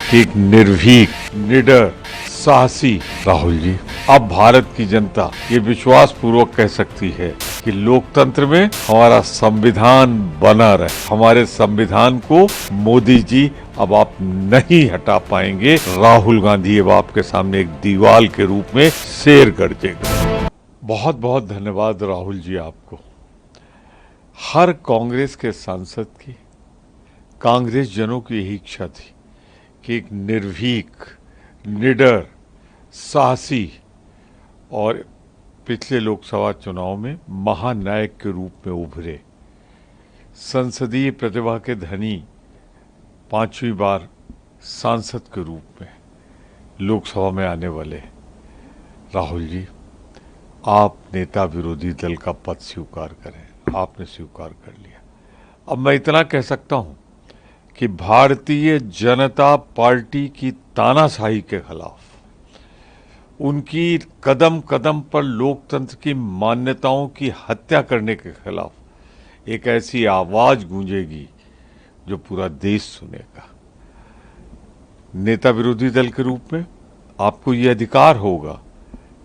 कि एक निर्भीक, निडर, साहसी राहुल जी, अब भारत की जनता ये विश्वास पूर्वक कह सकती है कि लोकतंत्र में हमारा संविधान बना रहे। हमारे संविधान को मोदी जी अब आप नहीं हटा पाएंगे। राहुल गांधी अब आपके सामने एक दीवार के रूप में शेर गरजेगा। बहुत बहुत धन्यवाद राहुल जी आपको। हर कांग्रेस के सांसद की, कांग्रेस जनों की यही इच्छा थी कि एक निर्भीक, निडर, साहसी और पिछले लोकसभा चुनाव में महानायक के रूप में उभरे, संसदीय प्रतिभा के धनी, 5वीं बार सांसद के रूप में लोकसभा में आने वाले राहुल जी, आप नेता विरोधी दल का पद स्वीकार करें। आपने स्वीकार कर लिया। अब मैं इतना कह सकता हूं कि भारतीय जनता पार्टी की तानाशाही के खिलाफ, उनकी कदम कदम पर लोकतंत्र की मान्यताओं की हत्या करने के खिलाफ एक ऐसी आवाज गूंजेगी जो पूरा देश सुनेगा। नेता विरोधी दल के रूप में आपको ये अधिकार होगा,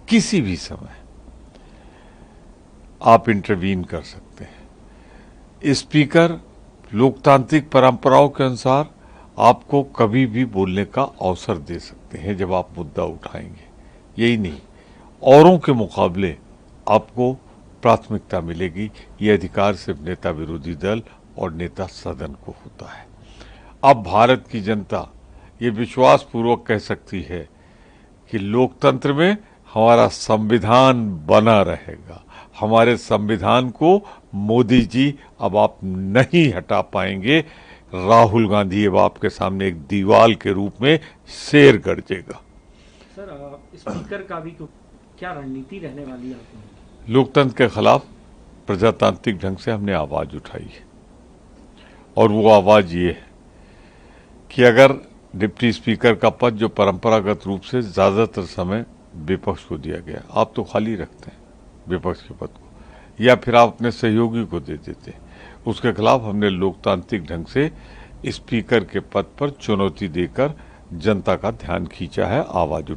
किसी भी समय आप इंटरवीन कर सकते हैं। स्पीकर लोकतांत्रिक परंपराओं के अनुसार आपको कभी भी बोलने का अवसर दे सकते हैं जब आप मुद्दा उठाएंगे। यही नहीं, औरों के मुकाबले आपको प्राथमिकता मिलेगी। ये अधिकार सिर्फ नेता विरोधी दल और नेता सदन को होता है। अब भारत की जनता ये विश्वास पूर्वक कह सकती है कि लोकतंत्र में हमारा संविधान बना रहेगा। हमारे संविधान को मोदी जी अब आप नहीं हटा पाएंगे। राहुल गांधी अब आपके सामने एक दीवार के रूप में शेर गरजेगा। सर, स्पीकर का भी क्या रणनीति रहने वाली है आपकी? लोकतंत्र के खिलाफ प्रजातांत्रिक ढंग से हमने आवाज उठाई है और वो आवाज ये है कि अगर डिप्टी स्पीकर का पद जो परंपरागत रूप से ज्यादातर समय विपक्ष को दिया गया, आप तो खाली रखते हैं विपक्ष के पद को, या फिर आप अपने सहयोगी को दे देते, उसके खिलाफ हमने लोकतांत्रिक ढंग से स्पीकर के पद पर चुनौती देकर जनता का ध्यान खींचा है, आवाज उठाई।